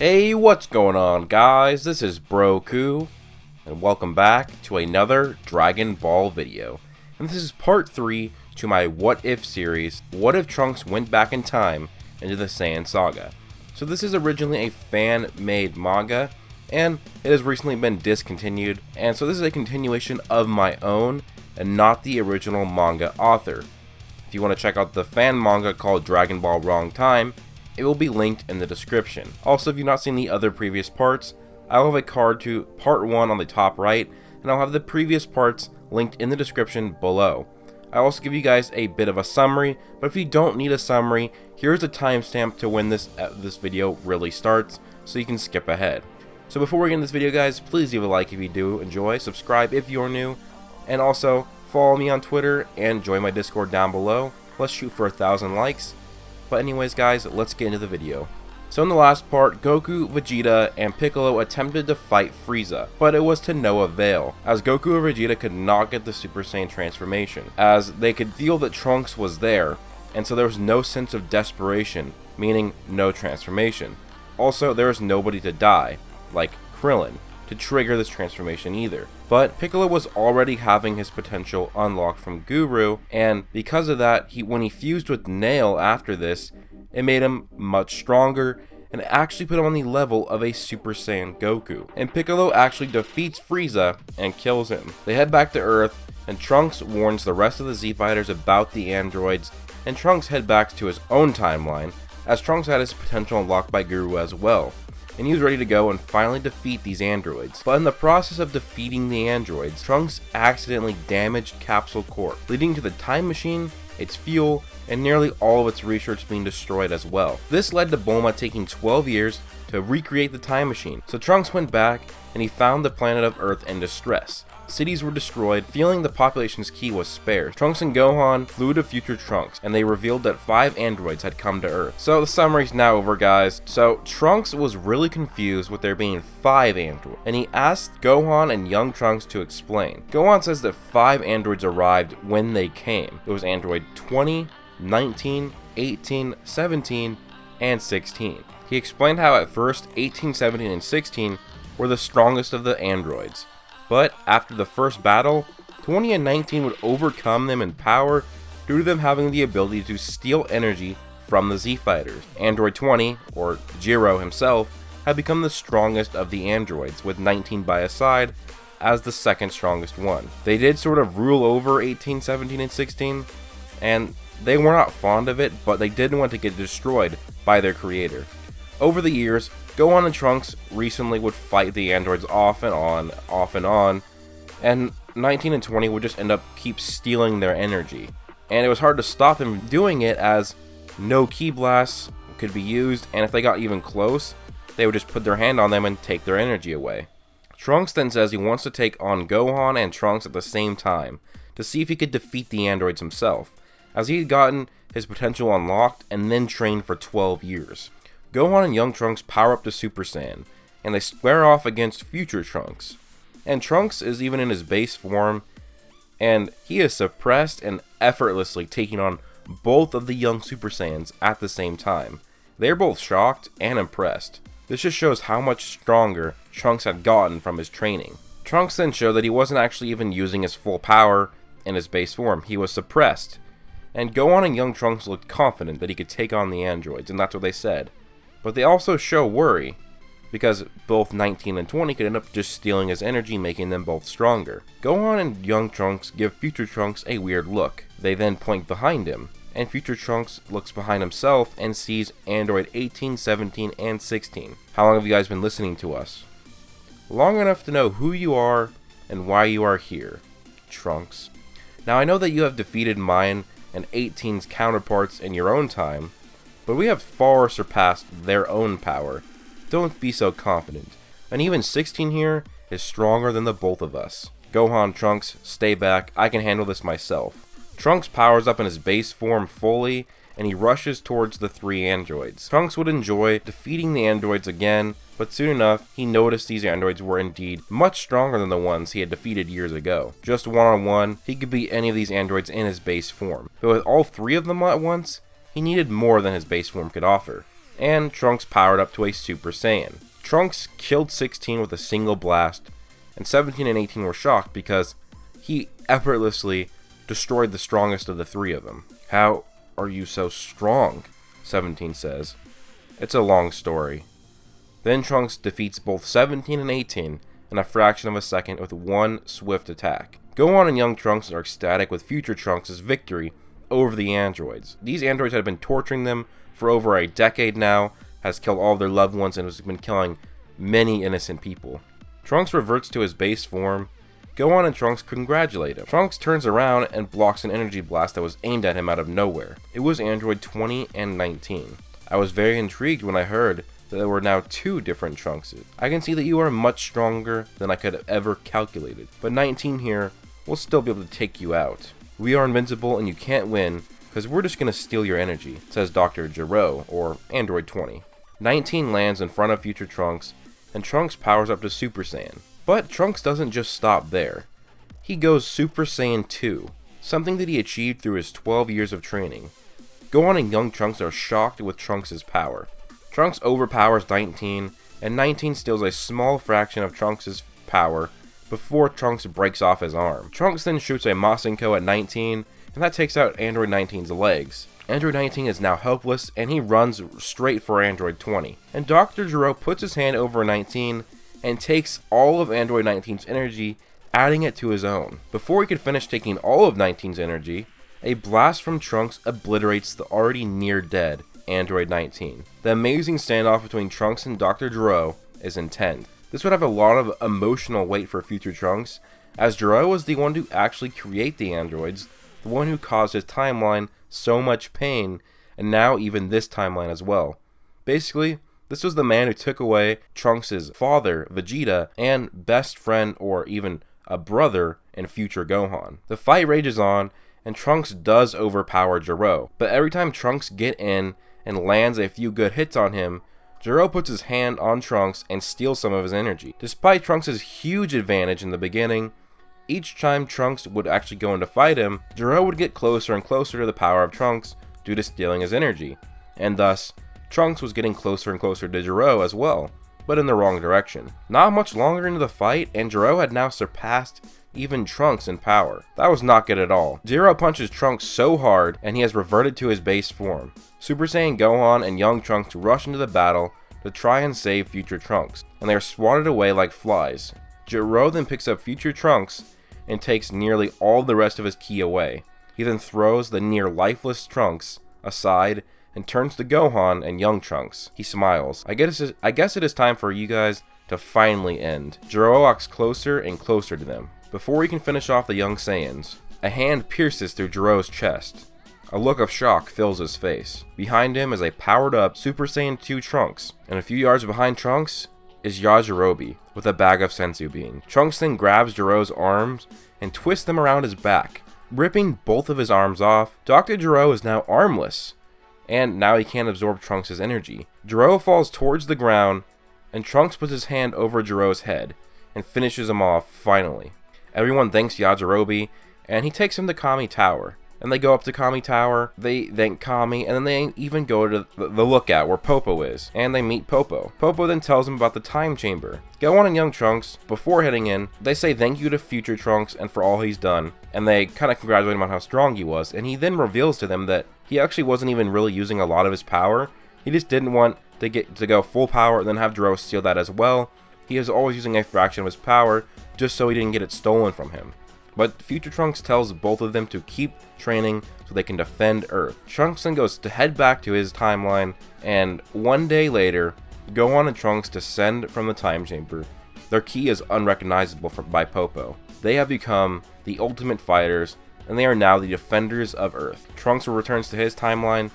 Hey, what's going on, guys? This is Broku, and welcome back to another Dragon Ball video. And this is part 3 to my What If series, What If Trunks Went Back in Time into the Saiyan Saga. So this is originally a fan-made manga, and it has recently been discontinued, and so this is a continuation of my own, and not the original manga author. If you want to check out the fan manga called Dragon Ball Wrong Time, it will be linked in the description. Also, if you've not seen the other previous parts, I'll have a card to part 1 on the top right, and I'll have the previous parts linked in the description below. I'll also give you guys a bit of a summary, but if you don't need a summary, here's a timestamp to when this video really starts, so you can skip ahead. So before we get into this video, guys, please leave a like if you do enjoy, subscribe if you're new, and also follow me on Twitter and join my Discord down below. Let's shoot for 1,000 likes. But anyways, guys, let's get into the video. So in the last part, Goku, Vegeta, and Piccolo attempted to fight Frieza, but it was to no avail, as Goku and Vegeta could not get the Super Saiyan transformation, as they could feel that Trunks was there, and so there was no sense of desperation, meaning no transformation. Also, there was nobody to die, like Krillin, to trigger this transformation either. But Piccolo was already having his potential unlocked from Guru, and because of that, when he fused with Nail after this, it made him much stronger, and it actually put him on the level of a Super Saiyan Goku. And Piccolo actually defeats Frieza and kills him. They head back to Earth, and Trunks warns the rest of the Z Fighters about the androids, and Trunks head back to his own timeline, as Trunks had his potential unlocked by Guru as well, and he was ready to go and finally defeat these androids. But in the process of defeating the androids, Trunks accidentally damaged Capsule Corp, leading to the time machine, its fuel, and nearly all of its research being destroyed as well. This led to Bulma taking 12 years to recreate the time machine. So Trunks went back and he found the planet of Earth in distress. Cities were destroyed, feeling the population's ki was spared. Trunks and Gohan flew to future Trunks, and they revealed that 5 androids had come to Earth. So the summary's now over, guys. So Trunks was really confused with there being 5 androids, and he asked Gohan and young Trunks to explain. Gohan says that 5 androids arrived when they came. It was android 20, 19, 18, 17, and 16. He explained how at first 18, 17, and 16 were the strongest of the androids. But after the first battle, 20 and 19 would overcome them in power due to them having the ability to steal energy from the Z Fighters. Android 20, or Jiro himself, had become the strongest of the androids, with 19 by his side as the second strongest one. They did sort of rule over 18, 17, and 16, and they were not fond of it, but they didn't want to get destroyed by their creator. Over the years, Gohan and Trunks recently would fight the androids off and on, and 19 and 20 would just end up keep stealing their energy. And it was hard to stop them doing it, as no ki blasts could be used, and if they got even close, they would just put their hand on them and take their energy away. Trunks then says he wants to take on Gohan and Trunks at the same time, to see if he could defeat the androids himself, as he had gotten his potential unlocked and then trained for 12 years. Gohan and young Trunks power up to Super Saiyan, and they square off against future Trunks. And Trunks is even in his base form, and he is suppressed and effortlessly taking on both of the young Super Saiyans at the same time. They're both shocked and impressed. This just shows how much stronger Trunks had gotten from his training. Trunks then showed that he wasn't actually even using his full power in his base form. He was suppressed. And Gohan and young Trunks looked confident that he could take on the androids, and that's what they said. But they also show worry, because both 19 and 20 could end up just stealing his energy, making them both stronger. Gohan and young Trunks give future Trunks a weird look. They then point behind him, and future Trunks looks behind himself and sees android 18, 17, and 16. How long have you guys been listening to us? Long enough to know who you are and why you are here, Trunks. Now I know that you have defeated mine and 18's counterparts in your own time, but we have far surpassed their own power. Don't be so confident. And even 16 here is stronger than the both of us. Gohan, Trunks, stay back. I can handle this myself. Trunks powers up in his base form fully, and he rushes towards the 3 androids. Trunks would enjoy defeating the androids again, but soon enough, he noticed these androids were indeed much stronger than the ones he had defeated years ago. Just one-on-one, he could beat any of these androids in his base form. But with all 3 of them at once, he needed more than his base form could offer. and Trunks powered up to a Super Saiyan. Trunks killed 16 with a single blast, and 17 and 18 were shocked because he effortlessly destroyed the strongest of the three of them. "How are you so strong?" 17 says. It's a long story. Then Trunks defeats both 17 and 18 in a fraction of a second with one swift attack. Gohan and young Trunks are ecstatic with future Trunks' victory over the androids. These androids had been torturing them for over a decade now, has killed all of their loved ones, and has been killing many innocent people. Trunks reverts to his base form. Gohan and Trunks congratulate him. Trunks turns around and blocks an energy blast that was aimed at him out of nowhere. It was Android 20 and 19. I was very intrigued when I heard that there were now two different Trunkses. I can see that you are much stronger than I could have ever calculated, but 19 here will still be able to take you out. We are invincible and you can't win, because we're just gonna steal your energy, says Dr. Gero, or Android 20. 19 lands in front of future Trunks, and Trunks powers up to Super Saiyan. But Trunks doesn't just stop there. He goes Super Saiyan 2, something that he achieved through his 12 years of training. Gohan and young Trunks are shocked with Trunks' power. Trunks overpowers 19, and 19 steals a small fraction of Trunks' power before Trunks breaks off his arm. Trunks then shoots a Masenko at 19, and that takes out Android 19's legs. Android 19 is now helpless, and he runs straight for Android 20. And Dr. Gero puts his hand over 19 and takes all of Android 19's energy, adding it to his own. Before he could finish taking all of 19's energy, a blast from Trunks obliterates the already near dead Android 19. The amazing standoff between Trunks and Dr. Gero is intense. This would have a lot of emotional weight for future Trunks, as Gero was the one to actually create the androids, the one who caused his timeline so much pain, and now even this timeline as well. Basically, this was the man who took away Trunks' father, Vegeta, and best friend or even a brother in future Gohan. The fight rages on, and Trunks does overpower Gero, but every time Trunks gets in and lands a few good hits on him, Gero puts his hand on Trunks and steals some of his energy. Despite Trunks' huge advantage in the beginning, each time Trunks would actually go in to fight him, Gero would get closer and closer to the power of Trunks due to stealing his energy, and thus, Trunks was getting closer and closer to Gero as well, but in the wrong direction. Not much longer into the fight, and Gero had now surpassed even Trunks in power. That was not good at all. Gero punches Trunks so hard, and he has reverted to his base form. Super Saiyan Gohan and young Trunks rush into the battle to try and save future Trunks, and they are swatted away like flies. Gero then picks up future Trunks and takes nearly all the rest of his ki away. He then throws the near lifeless Trunks aside and turns to Gohan and young Trunks. He smiles. I guess it is time for you guys to finally end. Gero walks closer and closer to them. Before he can finish off the young Saiyans, a hand pierces through Gero's chest. A look of shock fills his face. Behind him is a powered up Super Saiyan 2 Trunks, and a few yards behind Trunks is Yajirobe with a bag of senzu bean. Trunks then grabs Gero's arms and twists them around his back, ripping both of his arms off. Dr. Gero is now armless, and now he can't absorb Trunks' energy. Gero falls towards the ground, and Trunks puts his hand over Gero's head and finishes him off finally. Everyone thanks Yajirobe, and he takes him to Kami Tower. And they go up to Kami Tower, they thank Kami, and then they even go to the lookout where Popo is, and they meet Popo. Popo then tells them about the time chamber. Gohan and young Trunks, before heading in, they say thank you to future Trunks and for all he's done, and they kind of congratulate him on how strong he was, and he then reveals to them that he actually wasn't even really using a lot of his power. He just didn't want to get to go full power and then have Gero steal that as well. He was always using a fraction of his power just so he didn't get it stolen from him. But future Trunks tells both of them to keep training so they can defend Earth. Trunks then goes to head back to his timeline, and one day later, Gohan and Trunks descend from the time chamber. Their ki is unrecognizable by Popo. They have become the ultimate fighters, and they are now the defenders of Earth. Trunks returns to his timeline,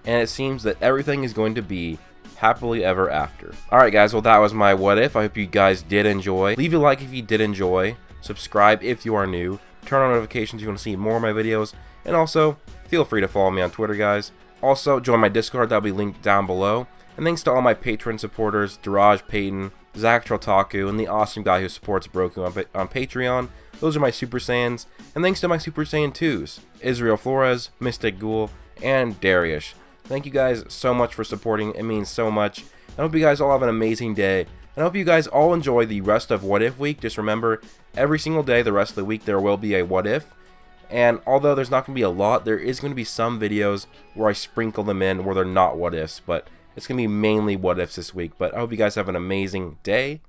and it seems that everything is going to be happily ever after. Alright guys, well that was my what if. I hope you guys did enjoy. Leave a like if you did enjoy. Subscribe if you are new, turn on notifications if you want to see more of my videos, and also, feel free to follow me on Twitter, guys. Also, join my Discord, that'll be linked down below. And thanks to all my Patreon supporters, Daraj Payton, Zach Trotaku, and the awesome guy who supports Broku on Patreon. Those are my Super Saiyans. And thanks to my Super Saiyan 2s, Israel Flores, Mystic Ghoul, and Darius. Thank you guys so much for supporting. It means so much. I hope you guys all have an amazing day. And I hope you guys all enjoy the rest of What If Week. Just remember, every single day, the rest of the week, there will be a What If. And although there's not going to be a lot, there is going to be some videos where I sprinkle them in where they're not What Ifs. But it's going to be mainly What Ifs this week. But I hope you guys have an amazing day.